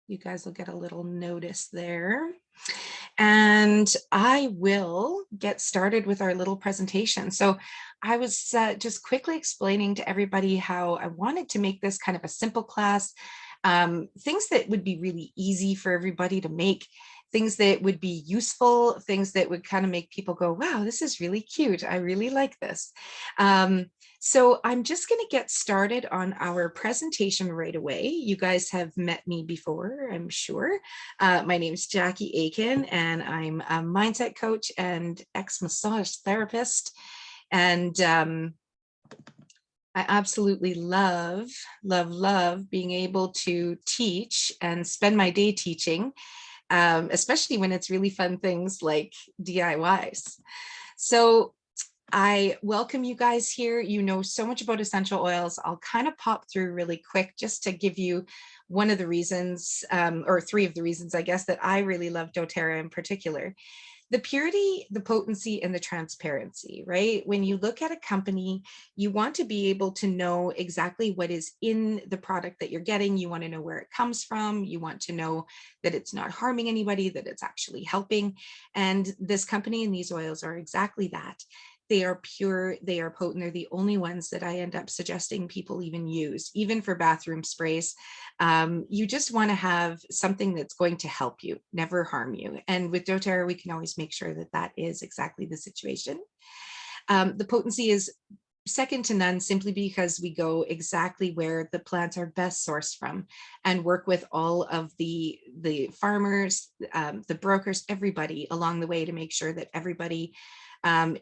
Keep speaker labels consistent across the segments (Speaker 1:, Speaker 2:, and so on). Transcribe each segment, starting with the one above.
Speaker 1: You guys will get a little notice there. And I will get started with our little presentation. So I was just quickly explaining to everybody how I wanted to make this kind of a simple class, things that would be really easy for everybody to make, things that would be useful, things that would kind of make people go, wow, this is really cute. I really like this. So I'm just going to get started on our presentation right away. You guys have met me before, I'm sure. My name is Jackie Aiken, and I'm a mindset coach and ex-massage therapist. And I absolutely love being able to teach and spend my day teaching, especially when it's really fun things like DIYs. So I welcome you guys here. You know so much about essential oils. I'll kind of pop through really quick just to give you one of the reasons, or three of the reasons, I guess, that I really love doTERRA in particular. The purity, the potency, and the transparency, right? When you look at a company, you want to be able to know exactly what is in the product that you're getting. You want to know where it comes from. You want to know that it's not harming anybody, that it's actually helping. And this company and these oils are exactly that. They are pure, they are potent. They're the only ones that I end up suggesting people even use, even for bathroom sprays. You just want to have something that's going to help you, never harm you. And with doTERRA, we can always make sure that that is exactly the situation. The potency is second to none, simply because we go exactly where the plants are best sourced from and work with all of the farmers, the brokers, everybody along the way to make sure that everybody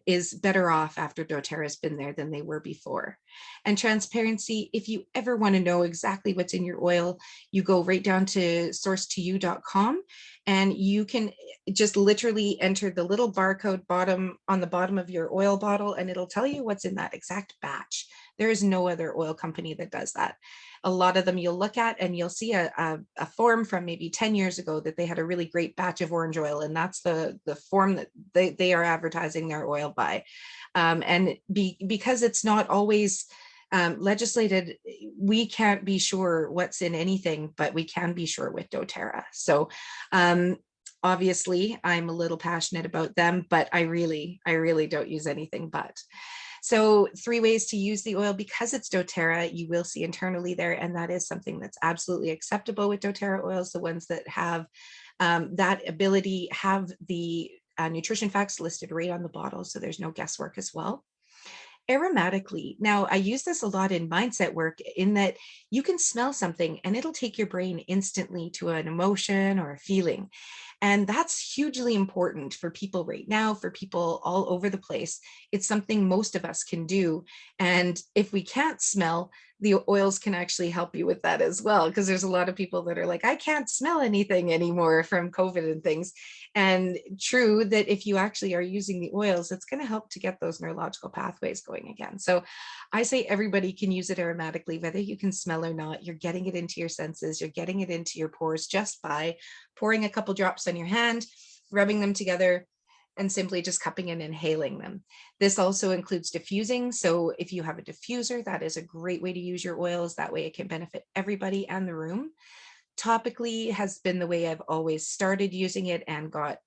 Speaker 1: is better off after doTERRA has been there than they were before. And transparency, if you ever want to know exactly what's in your oil, you go right down to sourcetoyou.com and you can just literally enter the little barcode on the bottom of your oil bottle, and it'll tell you what's in that exact batch. There is no other oil company that does that. A lot of them you'll look at and you'll see a form from maybe 10 years ago that they had a really great batch of orange oil, and that's the form that they are advertising their oil by. And because it's not always legislated, we can't be sure what's in anything, but we can be sure with doTERRA. So obviously I'm a little passionate about them, but I really don't use anything but. So 3 ways to use the oil. Because it's doTERRA, you will see internally there, and that is something that's absolutely acceptable with doTERRA oils. The ones that have that ability have the nutrition facts listed right on the bottle, so there's no guesswork as well. Aromatically. Now, I use this a lot in mindset work, in that you can smell something and it'll take your brain instantly to an emotion or a feeling. And that's hugely important for people right now, for people all over the place. It's something most of us can do. And if we can't smell, the oils can actually help you with that as well, because there's a lot of people that are like, I can't smell anything anymore from COVID and things. And true that if you actually are using the oils, it's going to help to get those neurological pathways going again. So I say everybody can use it aromatically, whether you can smell or not. You're getting it into your senses, you're getting it into your pores just by pouring a couple drops on your hand, rubbing them together, and simply just cupping and inhaling them. This also includes diffusing. So if you have a diffuser, that is a great way to use your oils. That way it can benefit everybody and the room. Topically has been the way I've always started using it and got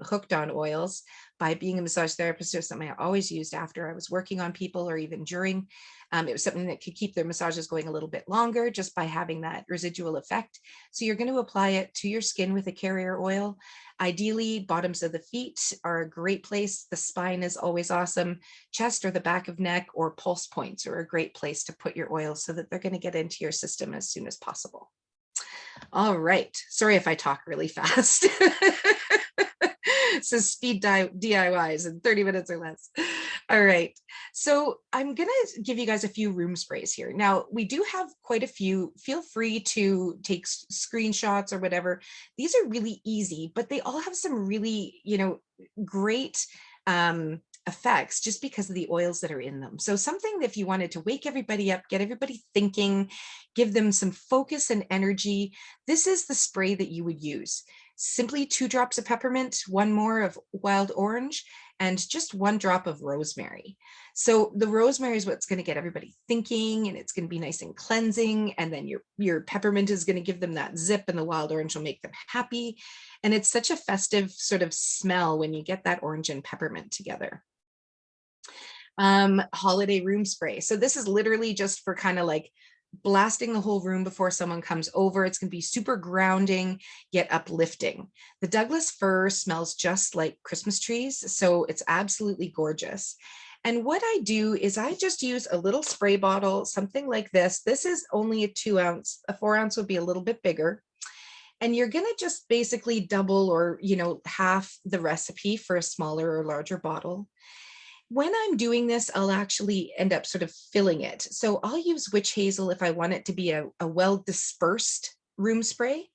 Speaker 1: hooked on oils by being a massage therapist. It was something I always used after I was working on people, or even during. It was something that could keep their massages going a little bit longer just by having that residual effect. So you're going to apply it to your skin with a carrier oil. Ideally, bottoms of the feet are a great place. The spine is always awesome. Chest or the back of neck or pulse points are a great place to put your oils so that they're going to get into your system as soon as possible. All right. Sorry if I talk really fast. So speed DIYs in 30 minutes or less. All right. So I'm going to give you guys a few room sprays here. Now, we do have quite a few. Feel free to take screenshots or whatever. These are really easy, but they all have some really, great effects just because of the oils that are in them. So something that if you wanted to wake everybody up, get everybody thinking, give them some focus and energy, this is the spray that you would use. Simply 2 drops of peppermint, 1 more of wild orange, and just 1 drop of rosemary. So the rosemary is what's going to get everybody thinking, and it's going to be nice and cleansing. And then your peppermint is going to give them that zip, and the wild orange will make them happy. And it's such a festive sort of smell when you get that orange and peppermint together. Holiday room spray. So this is literally just for kind of like blasting the whole room before someone comes over. It's going to be super grounding yet uplifting. The Douglas fir smells just like Christmas trees, so it's absolutely gorgeous. And what I do is I just use a little spray bottle, something like this. This is only a 2 ounce. A 4 ounce would be a little bit bigger. And you're going to just basically double or, half the recipe for a smaller or larger bottle. When I'm doing this, I'll actually end up sort of filling it. So I'll use witch hazel if I want it to be a well dispersed room spray.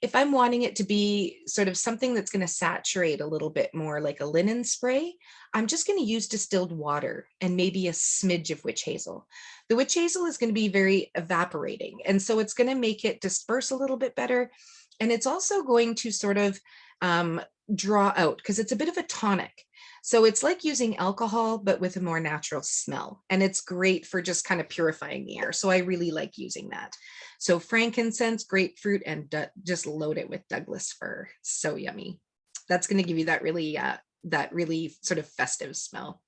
Speaker 1: If I'm wanting it to be sort of something that's going to saturate a little bit more like a linen spray, I'm just going to use distilled water and maybe a smidge of witch hazel. The witch hazel is going to be very evaporating, and so it's going to make it disperse a little bit better. And it's also going to sort of draw out, because it's a bit of a tonic. So it's like using alcohol, but with a more natural smell. And it's great for just kind of purifying the air. So I really like using that. So frankincense, grapefruit, and just load it with Douglas fir. So yummy. That's going to give you that really sort of festive smell.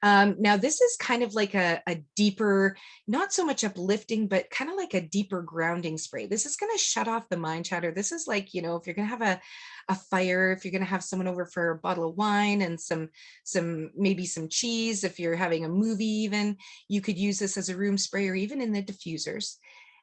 Speaker 1: Now this is kind of like a deeper, not so much uplifting, but kind of like a deeper grounding spray. This is going to shut off the mind chatter. This is like, if you're going to have a fire, if you're going to have someone over for a bottle of wine and maybe some cheese, if you're having a movie even, you could use this as a room spray or even in the diffusers,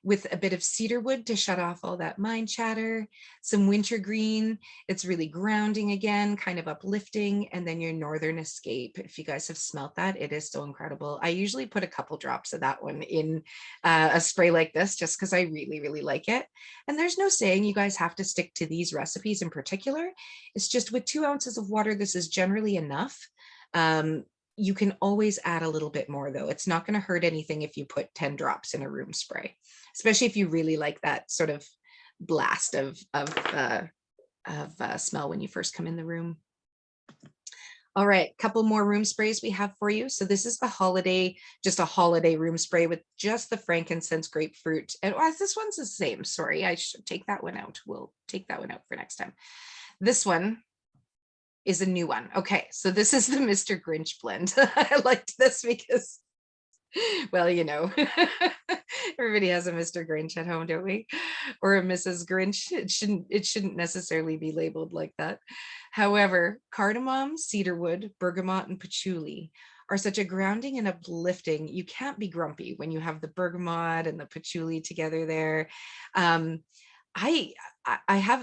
Speaker 1: with a bit of cedar wood to shut off all that mind chatter, some wintergreen. It's really grounding again, kind of uplifting. And then your Northern Escape. If you guys have smelt that, it is so incredible. I usually put a couple drops of that one in a spray like this, just because I really, really like it. And there's no saying you guys have to stick to these recipes in particular. It's just with 2 ounces of water, this is generally enough. You can always add a little bit more though. It's not going to hurt anything if you put 10 drops in a room spray, especially if you really like that sort of blast of smell when you first come in the room. All right, couple more room sprays we have for you. So this is just a holiday room spray with just the frankincense, grapefruit. And this one's the same. Sorry, I should take that one out. We'll take that one out for next time. This one is a new one. Okay, so this is the Mr. Grinch blend. I liked this because, well, everybody has a Mr. Grinch at home, don't we? Or a Mrs. Grinch. It shouldn't necessarily be labeled like that. However, cardamom, cedarwood, bergamot, and patchouli are such a grounding and uplifting. You can't be grumpy when you have the bergamot and the patchouli together there.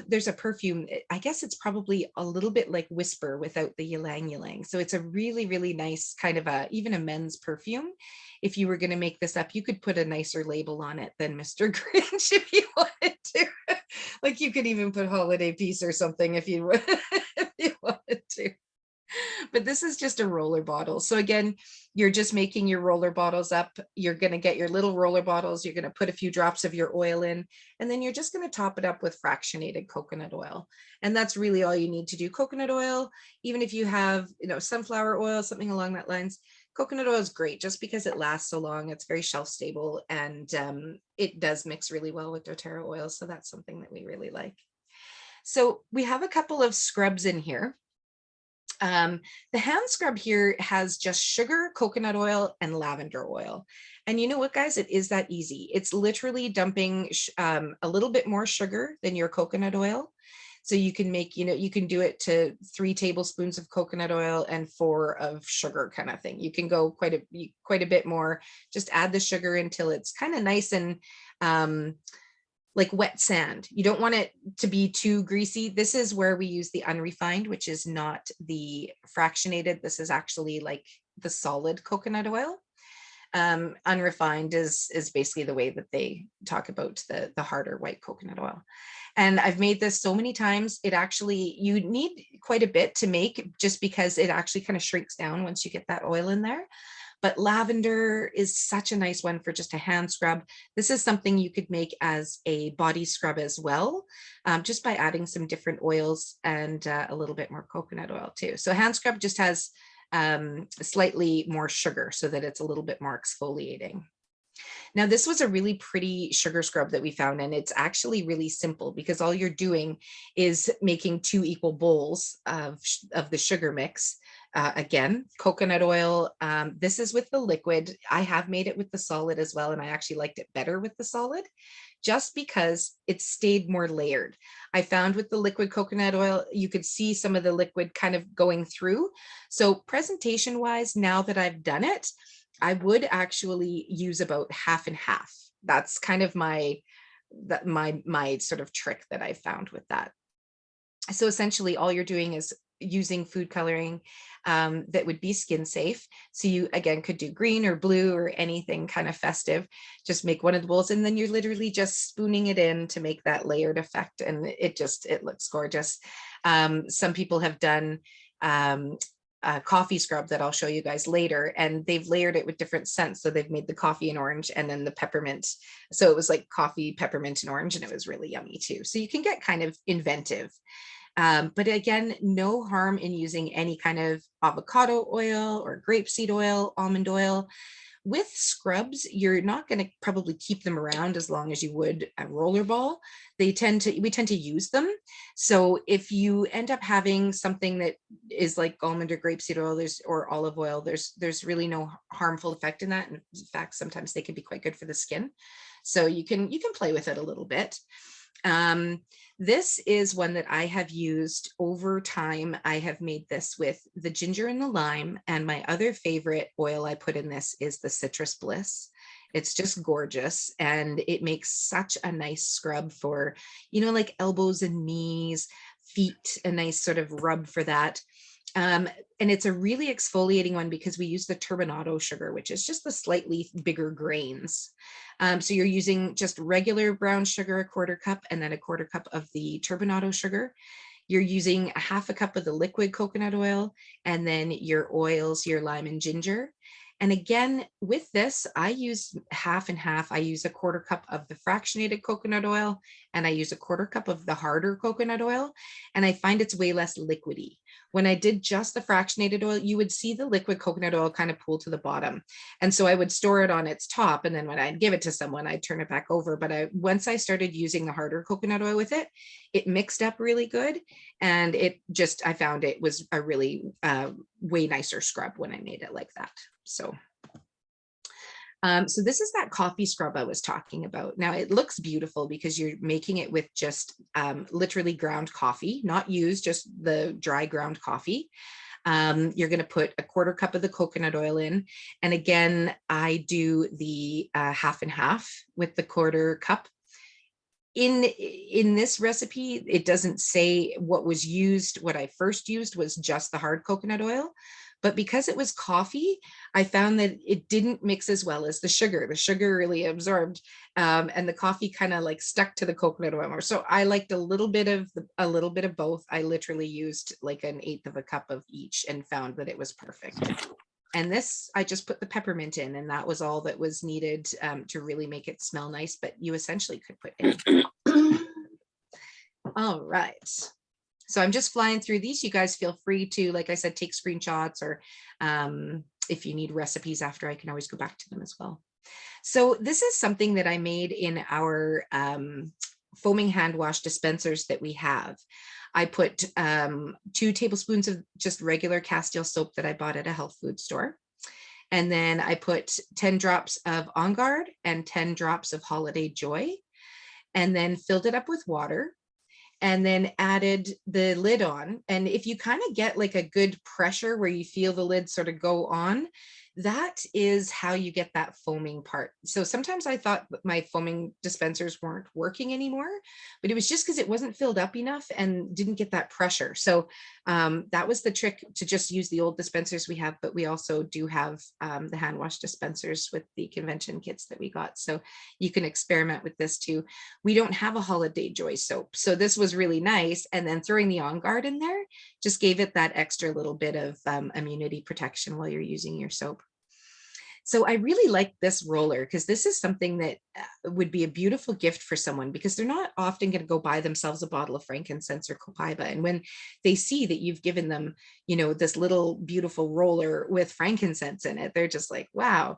Speaker 1: There's a perfume, I guess it's probably a little bit like Whisper without the ylang ylang. So it's a really, really nice kind of even a men's perfume. If you were going to make this up, you could put a nicer label on it than Mr. Grinch if you wanted to. Like you could even put Holiday Peace or something if you wanted to. But this is just a roller bottle. So again, you're just making your roller bottles up. You're going to get your little roller bottles. You're going to put a few drops of your oil in, and then you're just going to top it up with fractionated coconut oil. And that's really all you need to do. Coconut oil, even if you have, sunflower oil, something along that lines, coconut oil is great just because it lasts so long. It's very shelf stable, and it does mix really well with doTERRA oil. So that's something that we really like. So we have a couple of scrubs in here. The hand scrub here has just sugar, coconut oil, and lavender oil. And you know what, guys? It is that easy. It's literally dumping a little bit more sugar than your coconut oil. So you can make, you can do it to 3 tablespoons of coconut oil and 4 of sugar kind of thing. You can go quite a bit more. Just add the sugar until it's kind of nice and like wet sand. You don't want it to be too greasy. This is where we use the unrefined, which is not the fractionated. This is actually like the solid coconut oil. Unrefined is basically the way that they talk about the harder white coconut oil. And I've made this so many times. You need quite a bit to make, just because it actually kind of shrinks down once you get that oil in there. but lavender is such a nice one for just a hand scrub. This is something you could make as a body scrub as well, just by adding some different oils and a little bit more coconut oil too. So hand scrub just has slightly more sugar so that it's a little bit more exfoliating. Now, this was a really pretty sugar scrub that we found, and it's actually really simple because all you're doing is making 2 equal bowls of the sugar mix. Again, coconut oil. This is with the liquid. I have made it with the solid as well, and I actually liked it better with the solid just because it stayed more layered. I found with the liquid coconut oil, you could see some of the liquid kind of going through. So presentation wise, now that I've done it, I would actually use about half and half. That's kind of my sort of trick that I found with that. So essentially all you're doing is using food coloring that would be skin safe. So you again could do green or blue or anything kind of festive. Just make one of the bowls and then you're literally just spooning it in to make that layered effect, and it looks gorgeous. Some people have done a coffee scrub that I'll show you guys later, and they've layered it with different scents. So they've made the coffee and orange and then the peppermint. So it was like coffee, peppermint, and orange, and it was really yummy too. So you can get kind of inventive. But again, no harm in using any kind of avocado oil or grapeseed oil, almond oil. With scrubs, you're not going to probably keep them around as long as you would a rollerball. We tend to use them. So if you end up having something that is like almond or grapeseed oil, or olive oil, there's really no harmful effect in that. In fact, sometimes they can be quite good for the skin. So you can play with it a little bit. This is one that I have used over time. I have made this with the ginger and the lime, and my other favorite oil I put in this is the citrus bliss. It's just gorgeous, and it makes such a nice scrub for, like elbows and knees, feet, a nice sort of rub for that. And it's a really exfoliating one because we use the turbinado sugar, which is just the slightly bigger grains. So you're using just regular brown sugar, 1/4 cup, and then 1/4 cup of the turbinado sugar. You're using 1/2 cup of the liquid coconut oil, and then your oils, your lime and ginger. And again, with this, I use half and half. I use 1/4 cup of the fractionated coconut oil, and I use 1/4 cup of the harder coconut oil. And I find it's way less liquidy. When I did just the fractionated oil, you would see the liquid coconut oil kind of pool to the bottom. And so I would store it on its top. And then when I'd give it to someone, I'd turn it back over. But once I started using the harder coconut oil with it, it mixed up really good. And I found it was a really way nicer scrub when I made it like that. So this is that coffee scrub I was talking about. Now it looks beautiful because you're making it with just literally ground coffee, not used, just the dry ground coffee. You're going to put 1/4 cup of the coconut oil in. And again, I do the half and half with the 1/4 cup. In this recipe, it doesn't say what was used. What I first used was just the hard coconut oil. But because it was coffee, I found that it didn't mix as well as the sugar. The sugar really absorbed, and the coffee kind of like stuck to the coconut oil more. So I liked a little bit of both. I literally used like 1/8 of a cup of each and found that it was perfect. And this, I just put the peppermint in, and that was all that was needed to really make it smell nice. But you essentially could put anything. All right. So I'm just flying through these. You guys feel free to, like I said, take screenshots, or if you need recipes after, I can always go back to them as well. So this is something that I made in our foaming hand wash dispensers that we have. I put 2 tablespoons of just regular Castile soap that I bought at a health food store. And then I put 10 drops of On Guard and 10 drops of Holiday Joy, and then filled it up with water, and then added the lid on. And if you kind of get like a good pressure where you feel the lid sort of go on, that is how you get that foaming part. So sometimes I thought my foaming dispensers weren't working anymore, but it was just because it wasn't filled up enough and didn't get that pressure. So that was the trick, to just use the old dispensers we have, but we also do have the hand wash dispensers with the convention kits that we got. So you can experiment with this too. We don't have a Holiday Joy soap, so this was really nice. And then throwing the On Guard in there just gave it that extra little bit of immunity protection while you're using your soap. So I really like this roller because this is something that would be a beautiful gift for someone, because they're not often going to go buy themselves a bottle of frankincense or copaiba. And when they see that you've given them, this little beautiful roller with frankincense in it, they're just like, wow.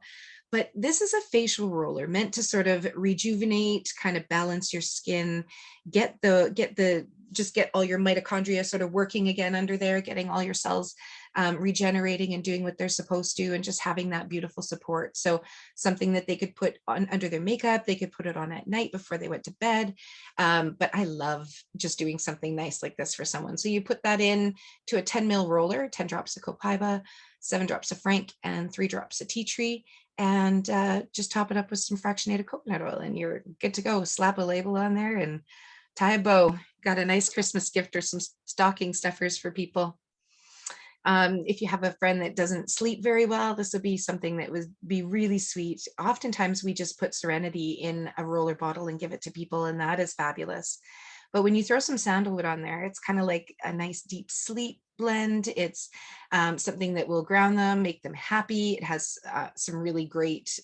Speaker 1: But this is a facial roller meant to sort of rejuvenate, kind of balance your skin, just get all your mitochondria sort of working again under there, getting all your cells regenerating and doing what they're supposed to, and just having that beautiful support. So something that they could put on under their makeup, they could put it on at night before they went to bed. But I love just doing something nice like this for someone. So you put that in to a 10 ml roller, 10 drops of copaiba, 7 drops of frank, and 3 drops of tea tree, and just top it up with some fractionated coconut oil, and you're good to go. Slap a label on there and tie a bow. Got a nice Christmas gift or some stocking stuffers for people. If you have a friend that doesn't sleep very well, this would be something that would be really sweet. Oftentimes we just put Serenity in a roller bottle and give it to people, and that is fabulous. But when you throw some sandalwood on there, it's kind of like a nice deep sleep blend. It's something that will ground them, make them happy. It has some really great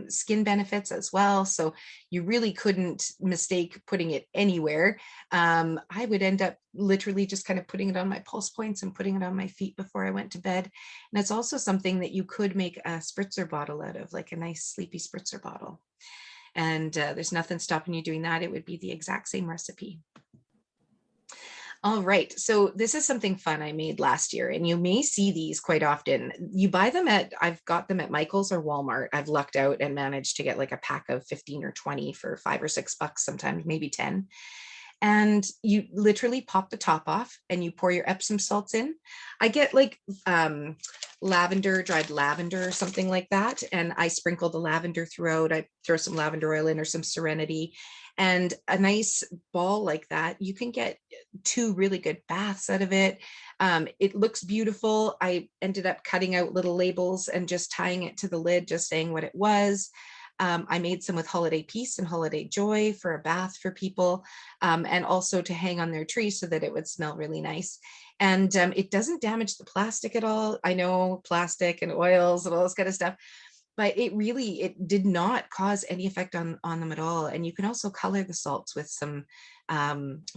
Speaker 1: skin benefits as well. So you really couldn't mistake putting it anywhere. I would end up literally just kind of putting it on my pulse points and putting it on my feet before I went to bed. And it's also something that you could make a spritzer bottle out of, like a nice sleepy spritzer bottle. And there's nothing stopping you doing that. It would be the exact same recipe. All right, so this is something fun I made last year, and you may see these quite often. You buy them I've got them at Michael's or Walmart. I've lucked out and managed to get like a pack of 15 or 20 for $5 or $6, sometimes maybe 10. And you literally pop the top off and you pour your Epsom salts in. I get like lavender, dried lavender or something like that. And I sprinkle the lavender throughout. I throw some lavender oil in or some Serenity, and a nice ball like that. You can get 2 really good baths out of it. It looks beautiful. I ended up cutting out little labels and just tying it to the lid, just saying what it was. I made some with holiday peace and holiday joy for a bath for people, and also to hang on their tree so that it would smell really nice. And it doesn't damage the plastic at all. I know plastic and oils and all this kind of stuff, but it did not cause any effect on them at all. And you can also color the salts with some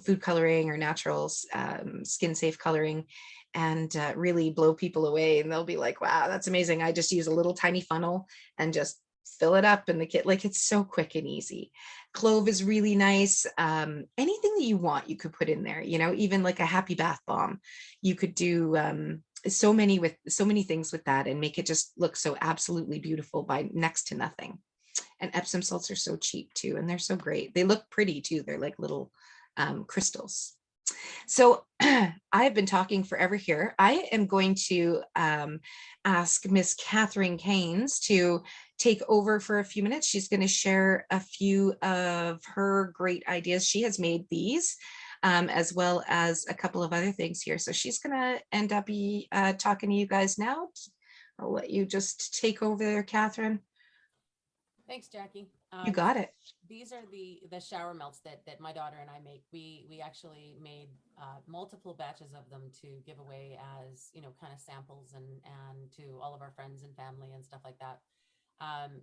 Speaker 1: food coloring or natural skin safe coloring, and really blow people away. And they'll be like, wow, that's amazing. I just use a little tiny funnel and just fill it up in the kit. Like, it's so quick and easy. Clove is really nice. Anything that you want, you could put in there, even like a happy bath bomb. You could do so many things with that and make it just look so absolutely beautiful by next to nothing. And Epsom salts are so cheap too, and they're so great. They look pretty too. They're like little crystals. So I've been talking forever here. I am going to ask Miss Catherine Keynes to take over for a few minutes. She's going to share a few of her great ideas. She has made these, as well as a couple of other things here. So she's going to end up talking to you guys now. I'll let you just take over there, Catherine.
Speaker 2: Thanks, Jackie.
Speaker 1: You got it.
Speaker 2: These are the shower melts that my daughter and I make. We actually made multiple batches of them to give away as kind of samples and to all of our friends and family and stuff like that.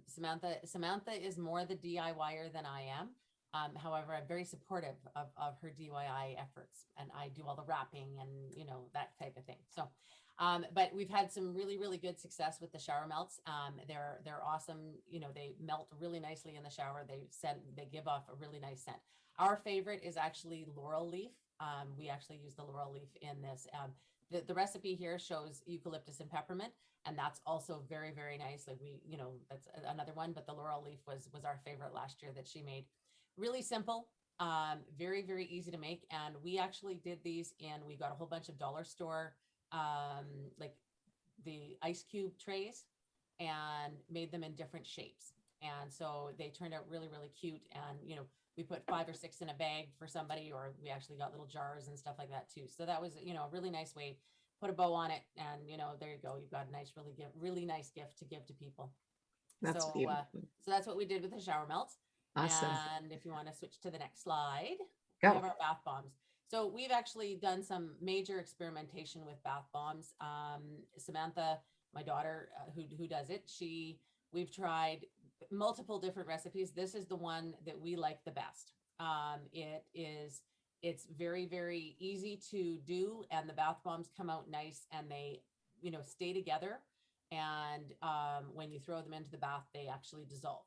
Speaker 2: Samantha is more the DIYer than I am. However, I'm very supportive of her DIY efforts, and I do all the wrapping and that type of thing. So but we've had some really, really good success with the shower melts. They're awesome. They melt really nicely in the shower. They give off a really nice scent. Our favorite is actually laurel leaf. We actually use the laurel leaf in this. The recipe here shows eucalyptus and peppermint, and that's also very, very nice. Like that's another one, but the laurel leaf was our favorite last year that she made. Really simple, very, very easy to make. And we actually did these we got a whole bunch of dollar store like the ice cube trays and made them in different shapes. And so they turned out really, really cute. And, we put 5 or 6 in a bag for somebody, or we actually got little jars and stuff like that too. So that was, a really nice way. Put a bow on it, and there you go. You've got a nice, really nice gift to give to people.
Speaker 1: That's beautiful.
Speaker 2: So that's what we did with the shower melts.
Speaker 1: Awesome.
Speaker 2: And if you want to switch to the next slide,
Speaker 1: Go.
Speaker 2: we have our bath bombs. So we've actually done some major experimentation with bath bombs. Samantha, my daughter, who does it, she We've tried multiple different recipes. This is the one that we like the best. It's very, very easy to do, and the bath bombs come out nice, and they, stay together. And when you throw them into the bath, they actually dissolve.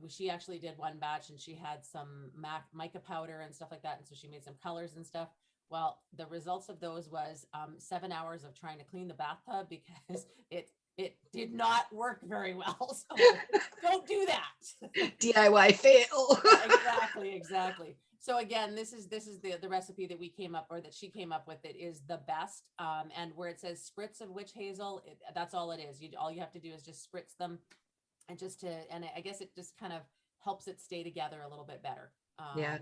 Speaker 2: She actually did one batch, and she had some mica powder and stuff like that. And so she made some colors and stuff. Well, the results of those was 7 hours of trying to clean the bathtub because it did not work very well. So don't do that.
Speaker 1: DIY fail.
Speaker 2: Exactly. So again, this is the recipe that we came up, or that she came up with. It is the best. And where it says spritz of witch hazel, that's all it is. All you have to do is just spritz them, and I guess it just kind of helps it stay together a little bit better.
Speaker 1: Yeah.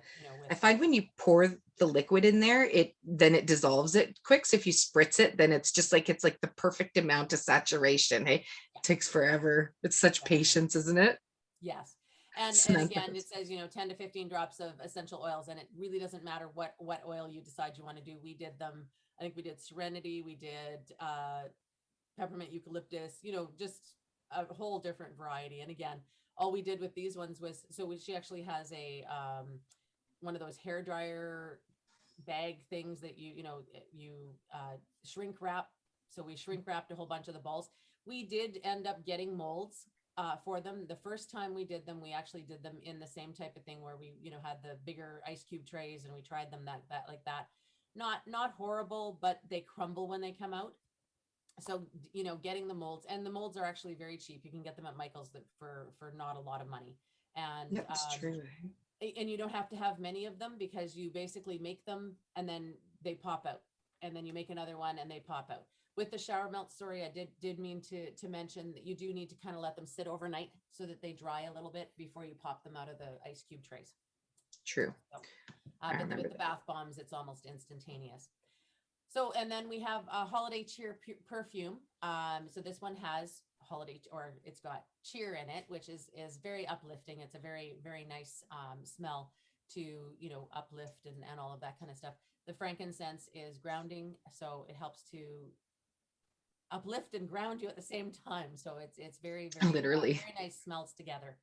Speaker 1: I find when you pour the liquid in there, then it dissolves it quick. So if you spritz it, then it's like the perfect amount of saturation. Hey, it takes forever. It's such patience, isn't it?
Speaker 2: Yes. And again, it says, 10 to 15 drops of essential oils, and it really doesn't matter what oil you decide you want to do. We did them. I think we did Serenity. We did peppermint eucalyptus, just a whole different variety. And again, all we did with these ones was, she actually has a one of those hair dryer bag things that you shrink wrap. So we shrink wrapped a whole bunch of the balls. We did end up getting molds for them. The first time we did them, we actually did them in the same type of thing where we, had the bigger ice cube trays, and we tried them that like that. Not horrible, but they crumble when they come out. So, getting the molds, and the molds are actually very cheap. You can get them at Michael's for not a lot of money. And
Speaker 1: that's true.
Speaker 2: And you don't have to have many of them, because you basically make them and then they pop out, and then you make another one and they pop out. With the shower melt story, I did mean to mention that you do need to kind of let them sit overnight so that they dry a little bit before you pop them out of the ice cube trays.
Speaker 1: True.
Speaker 2: So, but with the bath bombs, it's almost instantaneous. So, and then we have a holiday cheer perfume. So this one has holiday, or it's got cheer in it, which is very uplifting. It's a very, very nice smell to, uplift and all of that kind of stuff. The frankincense is grounding, so it helps to uplift and ground you at the same time. So it's very, very,
Speaker 1: literally
Speaker 2: very nice smells together.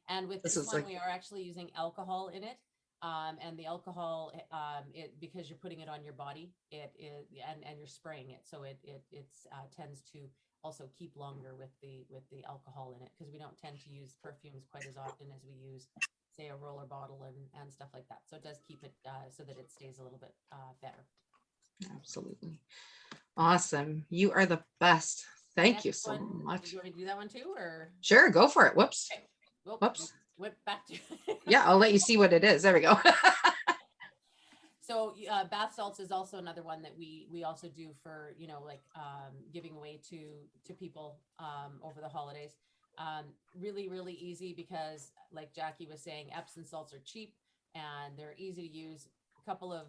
Speaker 2: And with this one, we are actually using alcohol in it. And the alcohol, because you're putting it on your body, it is, and you're spraying it, so it tends to also keep longer with the alcohol in it, because we don't tend to use perfumes quite as often as we use, say, a roller bottle and stuff like that. So it does keep it so that it stays a little bit better.
Speaker 1: Absolutely. Awesome. You are the best. Thank you so much.
Speaker 2: Do you want me to do that one too, or?
Speaker 1: Sure, go for it. Whoops.
Speaker 2: Okay.
Speaker 1: Whoops.
Speaker 2: Whip back to
Speaker 1: yeah, I'll let you see what it is. There we go.
Speaker 2: So bath salts is also another one that we also do for, giving away to people over the holidays. Really, really easy, because like Jackie was saying, Epsom salts are cheap and they're easy to use. A couple of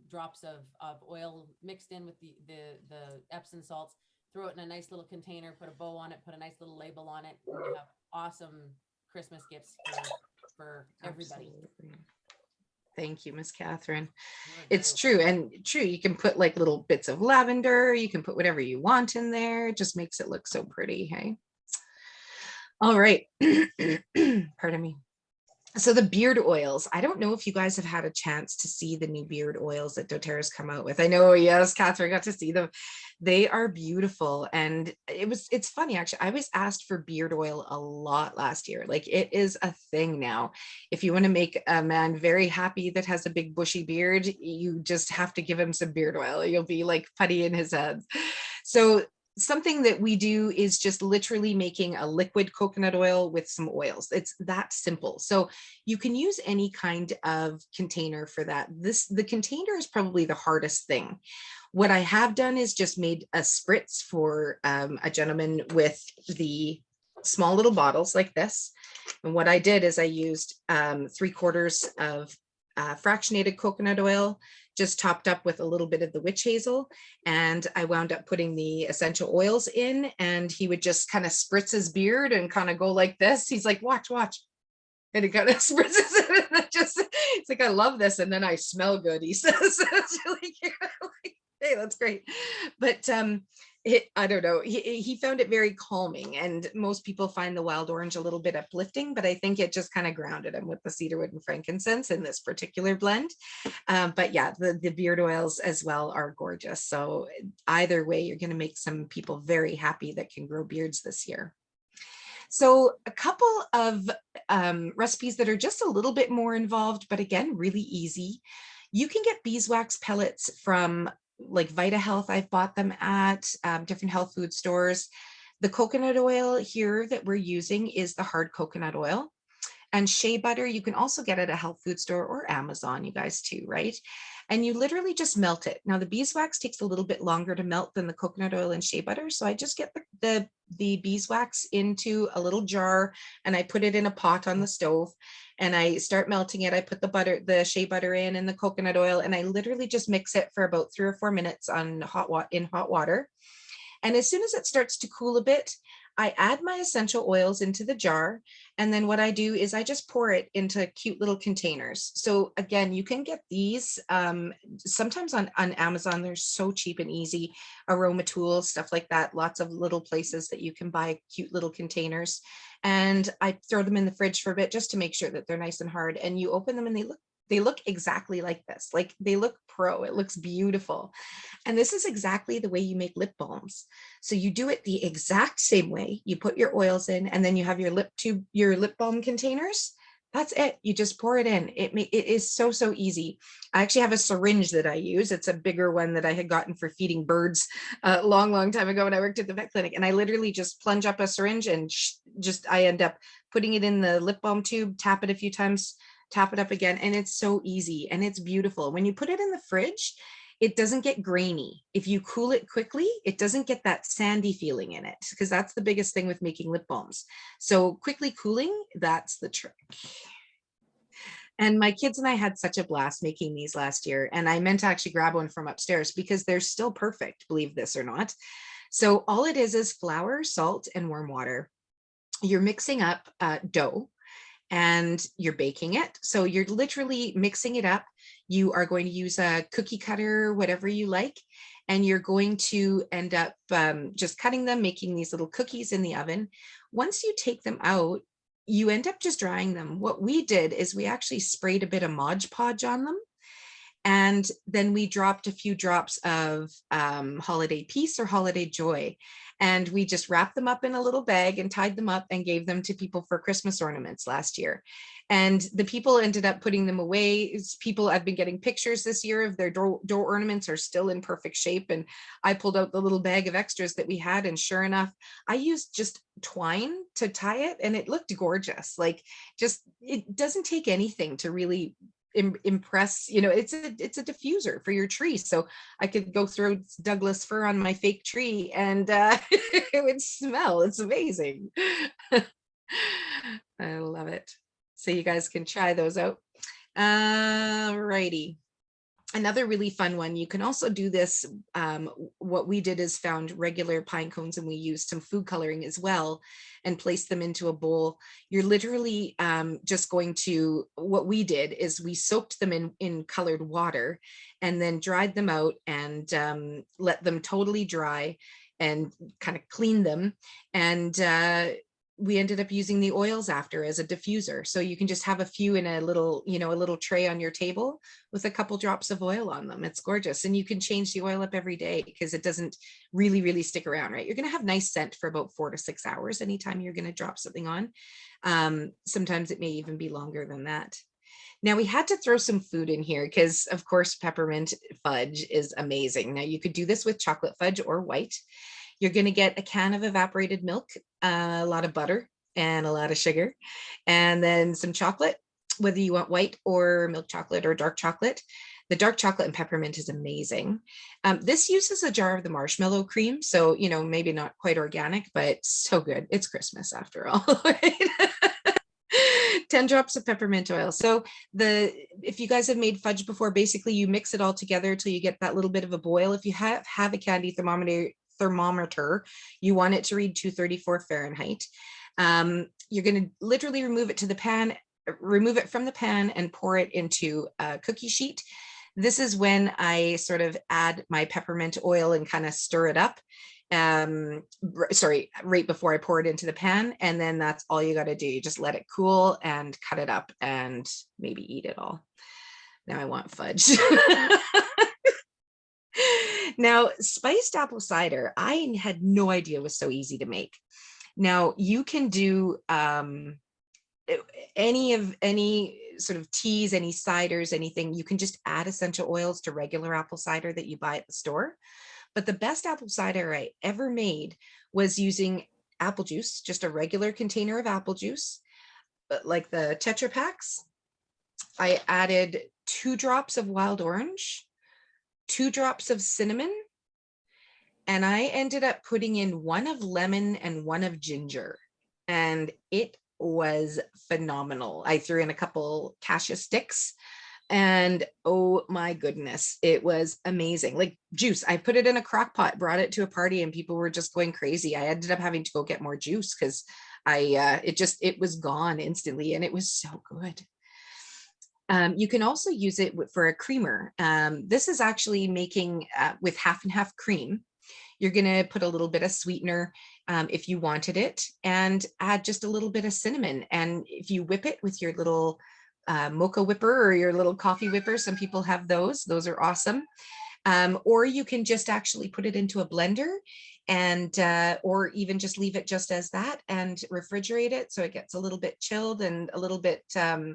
Speaker 2: drops of oil mixed in with the Epsom salts, throw it in a nice little container, put a bow on it, put a nice little label on it, and you have awesome Christmas gifts for everybody.
Speaker 1: Absolutely. Thank you, Miss Catherine. It's true. And true, you can put like little bits of lavender, you can put whatever you want in there. It just makes it look so pretty. Hey. All right. Pardon me. So the beard oils, I don't know if you guys have had a chance to see the new beard oils that doTERRA's come out with. I know, yes, Catherine got to see them. They are beautiful. And it's funny, actually. I was asked for beard oil a lot last year. Like, it is a thing now. If you want to make a man very happy that has a big bushy beard, you just have to give him some beard oil. You'll be like putty in his head. So something that we do is just literally making a liquid coconut oil with some oils. It's that simple. So you can use any kind of container for that. The container is probably the hardest thing. What I have done is just made a spritz for a gentleman with the small little bottles like this. And what I did is I used 3/4 of fractionated coconut oil, just topped up with a little bit of the witch hazel. And I wound up putting the essential oils in, and he would just kind of spritz his beard and kind of go like this. He's like, watch. And he kind of spritzes it. And it's like, I love this. And then I smell good, he says. It's really cute. Hey, that's great. But I don't know. He found it very calming, and most people find the wild orange a little bit uplifting, but I think it just kind of grounded him with the cedarwood and frankincense in this particular blend. But yeah, the beard oils as well are gorgeous. So either way, you're going to make some people very happy that can grow beards this year. So a couple of recipes that are just a little bit more involved, but again, really easy. You can get beeswax pellets from like Vita Health. I've bought them at different health food stores. The coconut oil here that we're using is the hard coconut oil. And shea butter, you can also get at a health food store or Amazon, you guys too, right? And you literally just melt it. Now the beeswax takes a little bit longer to melt than the coconut oil and shea butter. So I just get the beeswax into a little jar and I put it in a pot on the stove and I start melting it. I put the shea butter in and the coconut oil, and I literally just mix it for about 3 or 4 minutes on in hot water. And as soon as it starts to cool a bit, I add my essential oils into the jar. And then what I do is I just pour it into cute little containers. So again, you can get these sometimes on Amazon. They're so cheap and easy. Aroma tools, stuff like that. Lots of little places that you can buy cute little containers. And I throw them in the fridge for a bit just to make sure that they're nice and hard. And you open them and they look exactly like this. Like they look pro. It looks beautiful. And this is exactly the way you make lip balms. So you do it the exact same way. You put your oils in, and then you have your lip balm containers. That's it. You just pour it in. It is so, so easy. I actually have a syringe that I use. It's a bigger one that I had gotten for feeding birds a long, long time ago when I worked at the vet clinic. And I literally just plunge up a syringe and I end up putting it in the lip balm tube, tap it a few times, tap it up again. And it's so easy and it's beautiful. When you put it in the fridge, it doesn't get grainy. If you cool it quickly, it doesn't get that sandy feeling in it, because that's the biggest thing with making lip balms. So quickly cooling, that's the trick. And my kids and I had such a blast making these last year. And I meant to actually grab one from upstairs because they're still perfect, believe this or not. So all it is flour, salt, and warm water. You're mixing up dough and you're baking it. So you're literally mixing it up. You are going to use a cookie cutter, whatever you like, and you're going to end up just cutting them, making these little cookies in the oven. Once you take them out, you end up just drying them. What we did is we actually sprayed a bit of Mod Podge on them. And then we dropped a few drops of Holiday Peace or Holiday Joy. And we just wrapped them up in a little bag and tied them up and gave them to people for Christmas ornaments last year. And the people ended up putting them away. I've been getting pictures this year of their door ornaments are still in perfect shape. And I pulled out the little bag of extras that we had. And sure enough, I used just twine to tie it and it looked gorgeous. Like it doesn't take anything to really impress, it's a diffuser for your tree. So I could go throw Douglas fir on my fake tree and it would smell. It's amazing. I love it. So you guys can try those out. Righty. Another really fun one, you can also do this. What we did is found regular pine cones and we used some food coloring as well and placed them into a bowl. You're literally just going to, what we did is we soaked them in colored water and then dried them out and let them totally dry and kind of clean them. And we ended up using the oils after as a diffuser. So you can just have a few in a little tray on your table with a couple drops of oil on them. It's gorgeous. And you can change the oil up every day because it doesn't really, really stick around, right? You're going to have nice scent for about 4 to 6 hours anytime you're going to drop something on. Sometimes it may even be longer than that. Now we had to throw some food in here because of course peppermint fudge is amazing. Now you could do this with chocolate fudge or white. You're going to get a can of evaporated milk, a lot of butter, and a lot of sugar, and then some chocolate, whether you want white or milk chocolate or dark chocolate. The dark chocolate and peppermint is amazing. This uses a jar of the marshmallow cream, so maybe not quite organic, but so good. It's Christmas after all, right? 10 drops of peppermint oil. So if you guys have made fudge before, basically you mix it all together till you get that little bit of a boil. If you have a candy thermometer, you want it to read 234 Fahrenheit. You're going to literally remove it from the pan and pour it into a cookie sheet. This is when I sort of add my peppermint oil and kind of stir it up. sorry, right before I pour it into the pan. And then that's all you got to do. You just let it cool and cut it up and maybe eat it all. Now I want fudge. Now, spiced apple cider, I had no idea was so easy to make. Now you can do any sort of teas, any ciders, anything. You can just add essential oils to regular apple cider that you buy at the store. But the best apple cider I ever made was using apple juice, just a regular container of apple juice, like the Tetra packs. I added 2 drops of wild orange, 2 drops of cinnamon, and I ended up putting in 1 of lemon and 1 of ginger. And it was phenomenal. I threw in a couple cassia sticks and oh my goodness, it was amazing. Like juice, I put it in a crock pot, brought it to a party, and people were just going crazy. I ended up having to go get more juice because it was gone instantly, and it was so good. You can also use it for a creamer. This is actually making with half and half cream. You're going to put a little bit of sweetener if you wanted it, and add just a little bit of cinnamon. And if you whip it with your little mocha whipper or your little coffee whipper, some people have those. Those are awesome. Or you can just actually put it into a blender, and or even just leave it just as that and refrigerate it so it gets a little bit chilled and a little bit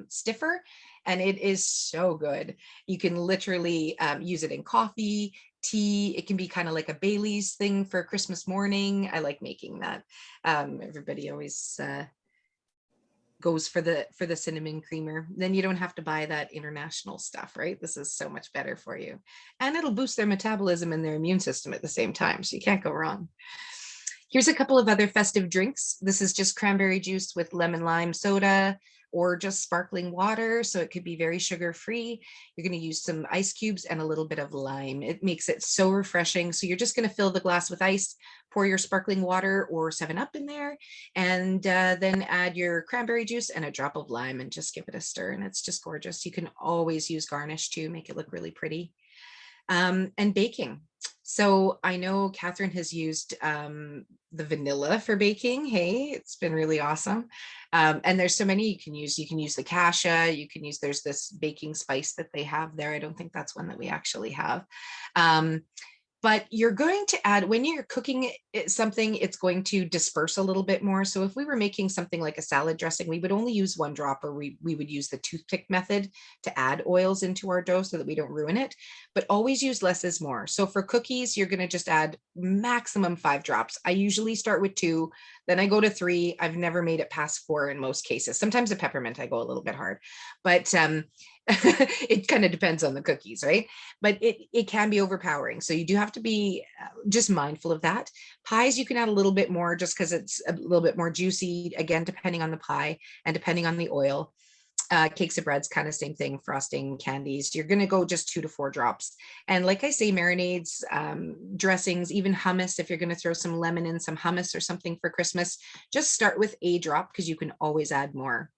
Speaker 1: stiffer, and it is so good. You can literally use it in coffee, tea. It can be kind of like a Bailey's thing for Christmas morning. I like making that. Everybody always goes for the cinnamon creamer. Then you don't have to buy that international stuff, right? This is so much better for you, and it'll boost their metabolism and their immune system at the same time, so you can't go wrong. Here's a couple of other festive drinks. This is just cranberry juice with lemon lime soda or just sparkling water, so it could be very sugar-free. You're going to use some ice cubes and a little bit of lime. It makes it so refreshing. So you're just going to fill the glass with ice, pour your sparkling water or 7-Up in there, and then add your cranberry juice and a drop of lime and just give it a stir, and it's just gorgeous. You can always use garnish too, make it look really pretty. And baking. So I know Catherine has used the vanilla for baking. Hey, it's been really awesome. And there's so many you can use. You can use the cassia. You can use, there's this baking spice that they have there. I don't think that's one that we actually have. But you're going to add, when you're cooking something, it's going to disperse a little bit more. So if we were making something like a salad dressing, we would only use 1 drop, or we would use the toothpick method to add oils into our dough so that we don't ruin it. But always use less is more. So for cookies, you're going to just add maximum 5 drops. I usually start with 2, then I go to 3. I've never made it past 4 in most cases. Sometimes a peppermint, I go a little bit hard, but it kind of depends on the cookies, right? But it can be overpowering. So you do have to be just mindful of that. Pies, you can add a little bit more just because it's a little bit more juicy, again, depending on the pie and depending on the oil. Cakes of breads, kind of same thing. Frosting, candies, you're going to go just 2 to 4 drops. And like I say, marinades, dressings, even hummus, if you're going to throw some lemon in some hummus or something for Christmas, just start with a drop because you can always add more.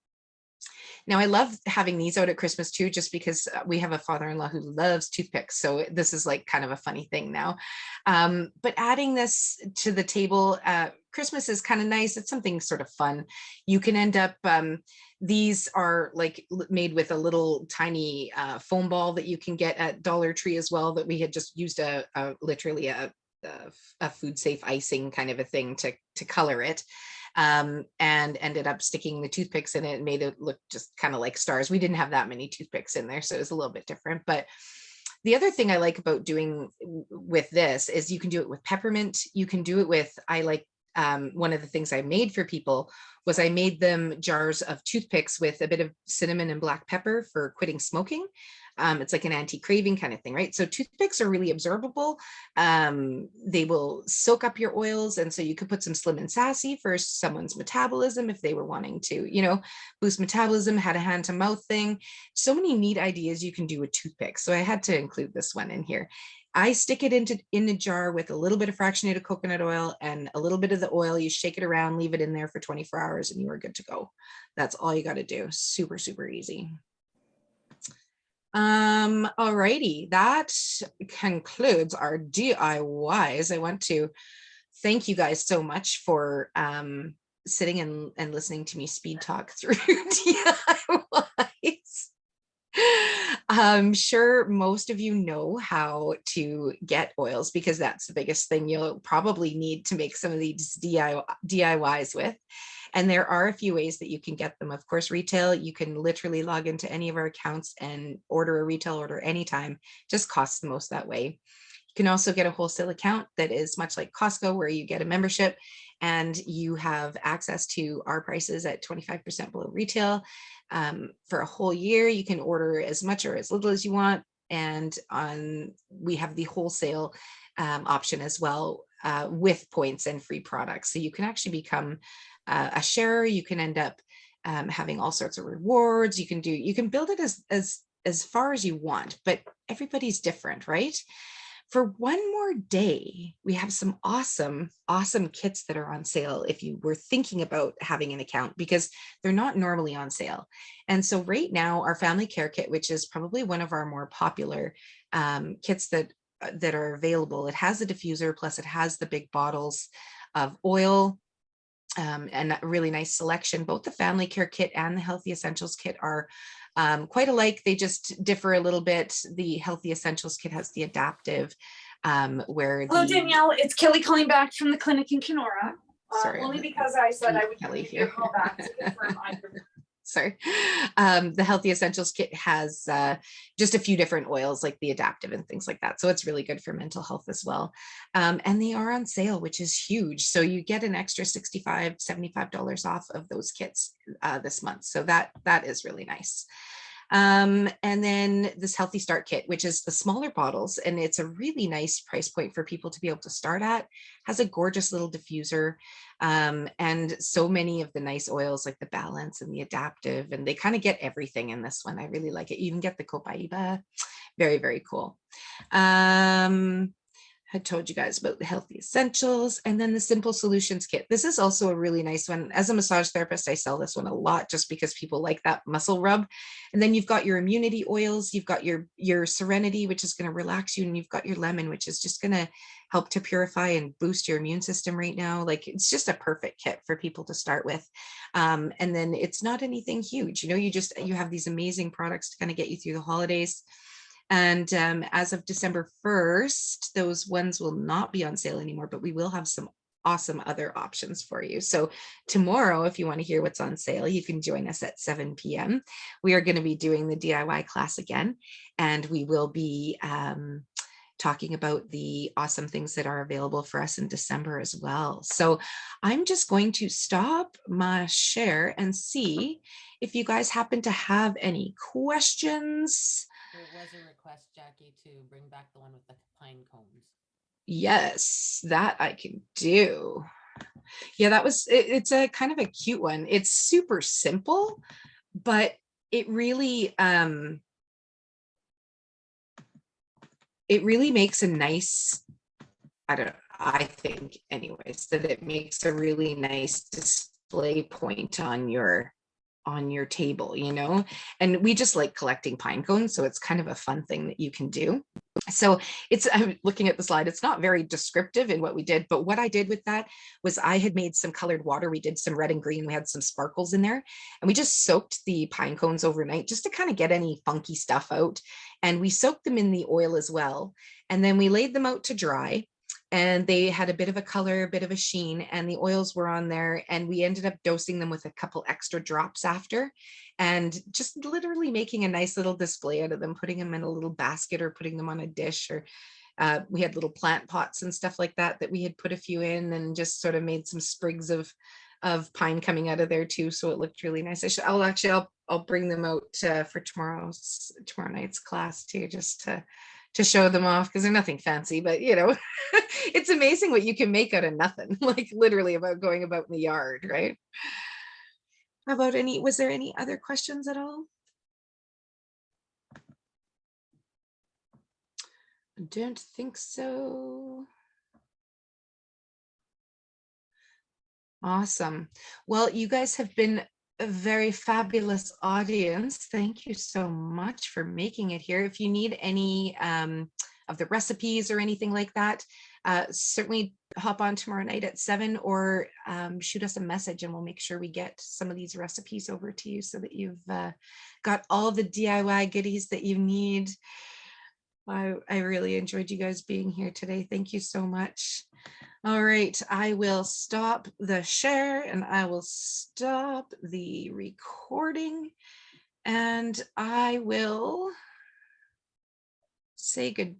Speaker 1: Now, I love having these out at Christmas too, just because we have a father-in-law who loves toothpicks. So this is like kind of a funny thing now. But adding this to the table, Christmas is kind of nice. It's something sort of fun. You can end up, these are like made with a little tiny foam ball that you can get at Dollar Tree as well, that we had just used literally a food safe icing kind of a thing to color it. And ended up sticking the toothpicks in it and made it look just kind of like stars. We didn't have that many toothpicks in there, so it was a little bit different. But the other thing I like about doing with this is you can do it with peppermint. You can do it with, I like, one of the things I made for people was I made them jars of toothpicks with a bit of cinnamon and black pepper for quitting smoking. It's like an anti-craving kind of thing, right? So toothpicks are really absorbable. They will soak up your oils. And so you could put some Slim and Sassy for someone's metabolism if they were wanting to, boost metabolism, had a hand to mouth thing. So many neat ideas you can do with toothpicks. So I had to include this one in here. I stick it in a jar with a little bit of fractionated coconut oil and a little bit of the oil. You shake it around, leave it in there for 24 hours, and you are good to go. That's all you got to do. Super, super easy. Alrighty, that concludes our DIYs. I want to thank you guys so much for sitting and listening to me speed talk through DIYs. I'm sure most of you know how to get oils because that's the biggest thing you'll probably need to make some of these DIYs with. And there are a few ways that you can get them. Of course, retail, you can literally log into any of our accounts and order a retail order anytime. Just costs the most that way. You can also get a wholesale account that is much like Costco, where you get a membership and you have access to our prices at 25% below retail. For a whole year, you can order as much or as little as you want. And we have the wholesale option as well, with points and free products. So you can actually become a sharer. You can end up having all sorts of rewards. You can build it as far as you want, but everybody's different, right? For one more day, we have some awesome kits that are on sale if you were thinking about having an account, because they're not normally on sale. And so right now, our family care kit, which is probably one of our more popular kits that are available, it has a diffuser, plus it has the big bottles of oil, and a really nice selection. Both the family care kit and the healthy essentials kit are quite alike. They just differ a little bit. The healthy essentials kit has the adaptive, where
Speaker 3: Hello, Danielle. It's Kelly calling back from the clinic in Kenora.
Speaker 1: Sorry,
Speaker 3: only because I said I would
Speaker 1: Kelly
Speaker 3: give you a
Speaker 1: here.
Speaker 3: call back to confirm
Speaker 1: Sorry. The healthy essentials kit has just a few different oils like the adaptive and things like that. So it's really good for mental health as well. And they are on sale, which is huge. So you get an extra $65, $75 off of those kits this month. So that is really nice. And then this healthy start kit, which is the smaller bottles, and it's a really nice price point for people to be able to start at, has a gorgeous little diffuser, and so many of the nice oils like the balance and the adaptive, and they kind of get everything in this one. I really like it. You even get the copaiba. Very, very cool. I told you guys about the healthy essentials, and then the simple solutions kit. This is also a really nice one. As a massage therapist, I sell this one a lot just because people like that muscle rub. And then you've got your immunity oils, you've got your serenity, which is going to relax you, and you've got your lemon, which is just going to help to purify and boost your immune system right now. Like, it's just a perfect kit for people to start with. And then it's not anything huge, you have these amazing products to kind of get you through the holidays. And as of December 1st, those ones will not be on sale anymore, but we will have some awesome other options for you. So tomorrow, if you want to hear what's on sale, you can join us at 7 p.m. We are going to be doing the DIY class again, and we will be talking about the awesome things that are available for us in December as well. So I'm just going to stop my share and see if you guys happen to have any questions.
Speaker 2: There was a request, Jackie, to bring back the one with the pine cones.
Speaker 1: Yes, that I can do. Yeah, it's a kind of a cute one. It's super simple, but it really makes a nice, I think anyways, that it makes a really nice display point on your table, and we just like collecting pine cones, so it's kind of a fun thing that you can do. So I'm looking at the slide, it's not very descriptive in what we did, but what I did with that was I had made some colored water. We did some red and green, we had some sparkles in there, and we just soaked the pine cones overnight just to kind of get any funky stuff out, and we soaked them in the oil as well, and then we laid them out to dry. And they had a bit of a color, a bit of a sheen, and the oils were on there, and we ended up dosing them with a couple extra drops after, and just literally making a nice little display out of them, putting them in a little basket or putting them on a dish, or we had little plant pots and stuff like that we had put a few in, and just sort of made some sprigs of pine coming out of there too, so it looked really nice. I'll bring them out for tomorrow night's class too, just to show them off, because they're nothing fancy, but it's amazing what you can make out of nothing, like literally about going about in the yard, right? Was there any other questions at all? I don't think so. Awesome. Well, you guys have been a very fabulous audience. Thank you so much for making it here. If you need any of the recipes or anything like that, certainly hop on tomorrow night at 7, or shoot us a message and we'll make sure we get some of these recipes over to you so that you've got all the DIY goodies that you need. I really enjoyed you guys being here today. Thank you so much. All right, I will stop the share and I will stop the recording, and I will say goodbye.